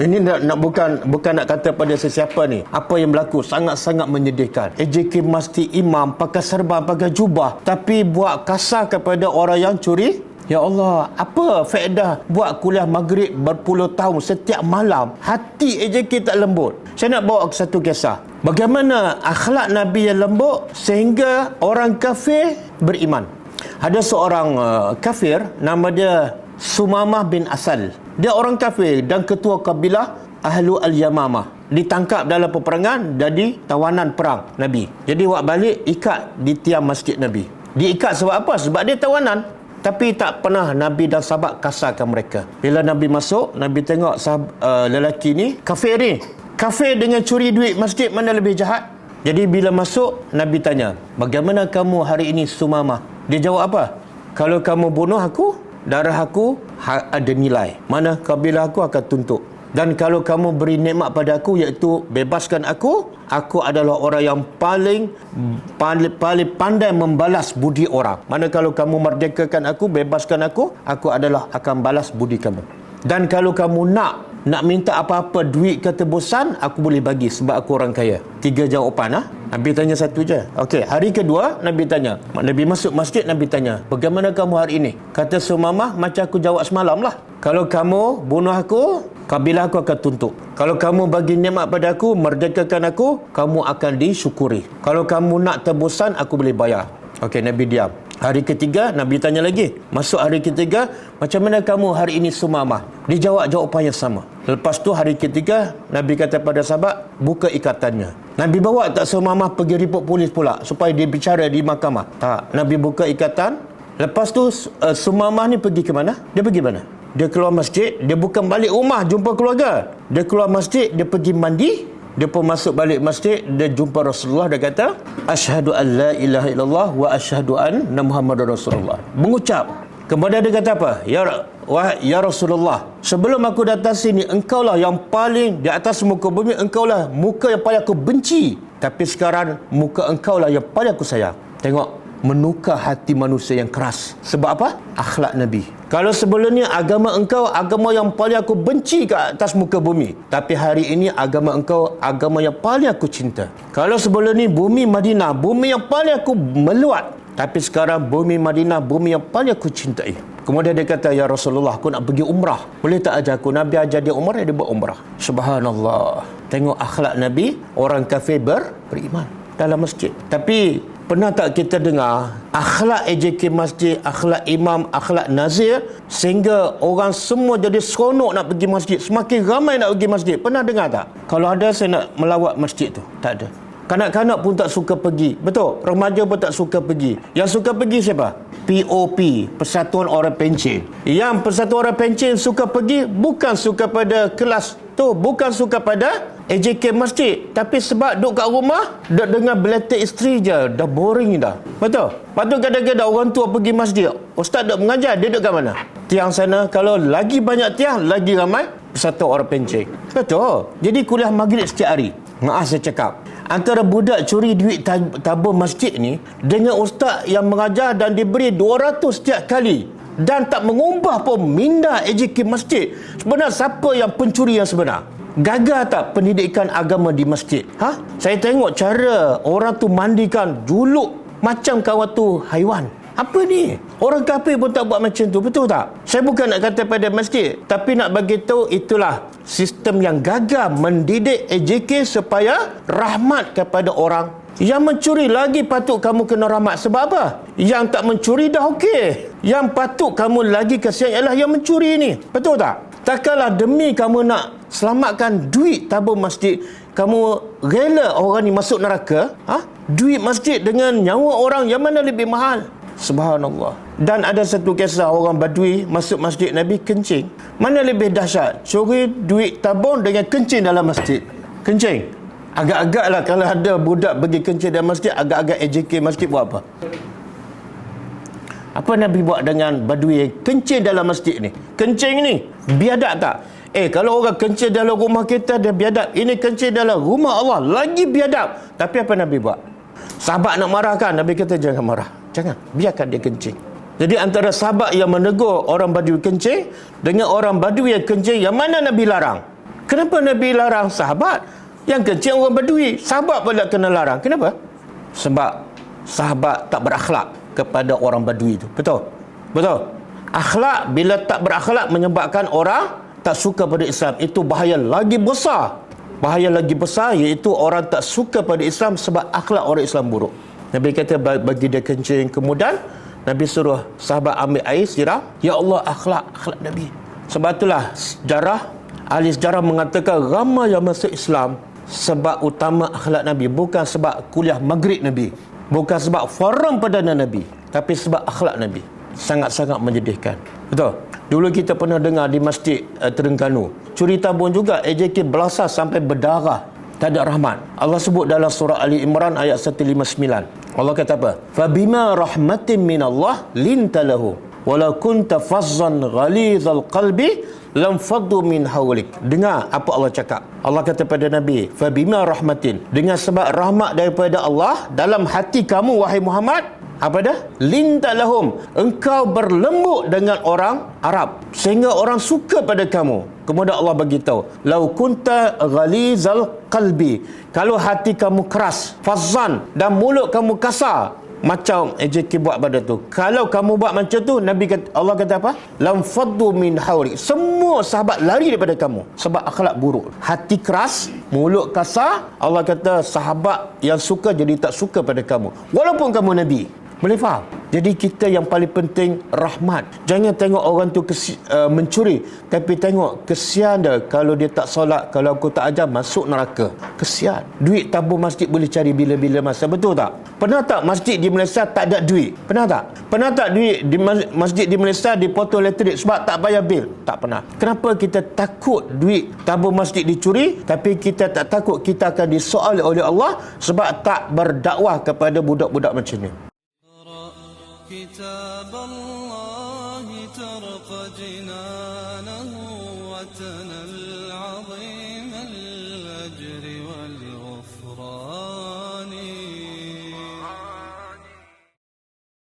Ini bukan nak kata pada sesiapa ni. Apa yang berlaku sangat-sangat menyedihkan. AJK Masjid imam pakai serban, pakai jubah, tapi buat kasar kepada orang yang curi. Ya Allah, apa faedah buat kuliah maghrib berpuluh tahun setiap malam, hati AJK tak lembut. Saya nak bawa satu kisah. Bagaimana akhlak Nabi yang lembut sehingga orang kafir beriman. Ada seorang kafir, nama dia Sumamah bin Asal. Dia orang kafir dan ketua kabilah Ahlu Al-Yamamah. Ditangkap dalam peperangan, jadi tawanan perang Nabi. Jadi buat balik, ikat di tiang masjid Nabi. Diikat sebab apa? Sebab dia tawanan. Tapi tak pernah Nabi dan sahabat kasarkan mereka. Bila Nabi masuk, Nabi tengok lelaki ni, kafir ni. Kafir dengan curi duit masjid, mana lebih jahat? Jadi bila masuk, Nabi tanya, bagaimana kamu hari ini Sumamah? Dia jawab apa? Kalau kamu bunuh aku, darah aku ada nilai. Mana kabilah aku akan tuntut. Dan kalau kamu beri nikmat pada aku, iaitu bebaskan aku adalah orang yang paling pandai membalas budi orang. Mana kalau kamu merdekakan aku, bebaskan aku adalah akan balas budi kamu. Dan kalau kamu nak minta apa-apa, duit ke tebusan, aku boleh bagi sebab aku orang kaya. 3 jawapan. Nabi tanya satu je. Okey, hari kedua Nabi tanya. Nabi masuk masjid, Nabi tanya, bagaimana kamu hari ini? Kata Sumamah, macam aku jawab semalam lah. Kalau kamu bunuh aku, kabilah aku akan tuntut. Kalau kamu bagi nikmat pada aku, merdekakan aku, kamu akan disyukuri. Kalau kamu nak tebusan, aku boleh bayar. Okey, Nabi diam. Hari ketiga, Nabi tanya lagi. Masuk hari ketiga, macam mana kamu hari ini Sumamah? Dia jawab jawapan yang sama. Lepas tu hari ketiga, Nabi kata pada sahabat, buka ikatannya. Nabi bawa tak Sumamah pergi report polis pula, supaya dia bicara di mahkamah? Tak. Nabi buka ikatan. Lepas tu, Sumamah ni pergi ke mana? Dia pergi mana? Dia keluar masjid, dia bukan balik rumah jumpa keluarga. Dia keluar masjid, dia pergi mandi. Dia pun masuk balik masjid, dia jumpa Rasulullah, dia kata, asyhadu an la ilaha illallah wa asyhadu anna Muhammadar Rasulullah. Mengucap. Kemudian dia kata apa? Ya Rasulullah, sebelum aku datang sini, engkaulah yang paling di atas muka bumi, engkaulah muka yang paling aku benci. Tapi sekarang muka engkaulah yang paling aku sayang. Tengok, menukar hati manusia yang keras. Sebab apa? Akhlak Nabi. Kalau sebelumnya agama engkau agama yang paling aku benci ke atas muka bumi, tapi hari ini agama engkau agama yang paling aku cinta. Kalau sebelum ni bumi Madinah, bumi yang paling aku meluat, tapi sekarang bumi Madinah, bumi yang paling aku cintai. Kemudian dia kata, ya Rasulullah, aku nak pergi umrah, boleh tak ajar aku? Nabi ajar dia umrah, dia buat umrah. Subhanallah. Tengok akhlak Nabi, orang kafir beriman dalam masjid. Tapi pernah tak kita dengar akhlak AJK Masjid, akhlak imam, akhlak nazir, sehingga orang semua jadi seronok nak pergi masjid, semakin ramai nak pergi masjid? Pernah dengar tak? Kalau ada, saya nak melawat masjid tu. Tak ada. Kanak-kanak pun tak suka pergi. Betul? Remaja pun tak suka pergi. Yang suka pergi siapa? POP, Persatuan Orang Pencen. Yang Persatuan Orang Pencen suka pergi bukan suka pada kelas tu, bukan suka pada AJK Masjid, tapi sebab duduk kat rumah, duduk dengar beletak isteri je, dah boring dah. Betul? Lepas tu kadang-kadang orang tua pergi masjid, ustaz duduk mengajar, dia duduk kat mana? Tiang sana. Kalau lagi banyak tiang, lagi ramai Persatuan Orang Pencen. Betul? Jadi kuliah maghrib setiap hari. Maaf saya cakap, antara budak curi duit tabung masjid ni dengan ustaz yang mengajar dan diberi 200 setiap kali dan tak mengubah pun minda AJK Masjid, sebenarnya siapa yang pencuri yang sebenar? Gagal tak pendidikan agama di masjid? Saya tengok cara orang tu mandikan, juluk macam kawan tu haiwan. Apa ni? Orang kafir pun tak buat macam tu, betul tak? Saya bukan nak kata pada masjid, tapi nak bagi tahu itulah sistem yang gagal mendidik AJK supaya rahmat kepada orang. Yang mencuri lagi patut kamu kena rahmat. Sebab apa? Yang tak mencuri dah okey. Yang patut kamu lagi kasihan ialah yang mencuri ni. Betul tak? Takkanlah demi kamu nak selamatkan duit tabung masjid, kamu rela orang ni masuk neraka? Duit masjid dengan nyawa orang, yang mana lebih mahal? Subhanallah. Dan ada satu kisah orang Badui masuk masjid Nabi kencing. Mana lebih dahsyat? Curi duit tabung dengan kencing dalam masjid. Kencing. Agak-agak lah kalau ada budak pergi kencing dalam masjid, agak-agak AJK Masjid buat apa? Apa Nabi buat dengan Badui yang kencing dalam masjid ni? Kencing ni biadab tak? Kalau orang kencing dalam rumah kita, dia biadab. Ini kencing dalam rumah Allah, lagi biadab. Tapi apa Nabi buat? Sahabat nak marahkan, Nabi kata jangan marah. Jangan, biarkan dia kencing. Jadi antara sahabat yang menegur orang Badui kencing dengan orang Badui yang kencing, yang mana Nabi larang? Kenapa Nabi larang sahabat? Yang kecil orang Badui, sahabat pula kena larang. Kenapa? Sebab sahabat tak berakhlak kepada orang Badui itu. Betul? Betul? Akhlak, bila tak berakhlak menyebabkan orang tak suka pada Islam. Itu bahaya lagi besar. Bahaya lagi besar iaitu orang tak suka pada Islam sebab akhlak orang Islam buruk. Nabi kata bagi dia kencing. Kemudian Nabi suruh sahabat ambil air siram. Ya Allah, akhlak Nabi. Sebab itulah ahli sejarah mengatakan ramai yang masuk Islam sebab utama akhlak Nabi, bukan sebab kuliah maghrib Nabi, bukan sebab forum perdana Nabi, tapi sebab akhlak Nabi. Sangat-sangat menyedihkan. Betul? Dulu kita pernah dengar di Masjid Terengganu, curi tabung juga, AJK belasah sampai berdarah. Tak ada rahmat. Allah sebut dalam surah Ali Imran ayat 159. Allah kata apa? Fabima rahmatin minallah linta lahu walau kunta fazzan ghalizal qalbi lam faddu min hawlik. Dengar apa Allah cakap. Allah kata pada Nabi, fabima rahmatin, dengan sebab rahmat daripada Allah dalam hati kamu wahai Muhammad, apa dah? Linta lahum, engkau berlembut dengan orang Arab sehingga orang suka pada kamu. Kemudian Allah bagi tahu, lau kunta ghalizal qalbi, kalau hati kamu keras, fazzan, dan mulut kamu kasar, macam AJK buat pada tu. Kalau kamu buat macam tu, Allah kata apa? Lam faddu min hawli, semua sahabat lari daripada kamu sebab akhlak buruk. Hati keras, mulut kasar, Allah kata sahabat yang suka jadi tak suka pada kamu walaupun kamu Nabi. Boleh faham? Jadi kita yang paling penting rahmat. Jangan tengok orang tu mencuri, tapi tengok kesian dia kalau dia tak solat, kalau aku tak ajar masuk neraka. Kesian. Duit tabung masjid boleh cari bila-bila masa. Betul tak? Pernah tak masjid di Malaysia tak ada duit? Pernah tak? Pernah tak duit di masjid di Malaysia dipotong elektrik sebab tak bayar bil? Tak pernah. Kenapa kita takut duit tabung masjid dicuri, tapi kita tak takut kita akan disoal oleh Allah sebab tak berdakwah kepada budak-budak macam ni. كتاب الله ترق جنانه وتنى العظيم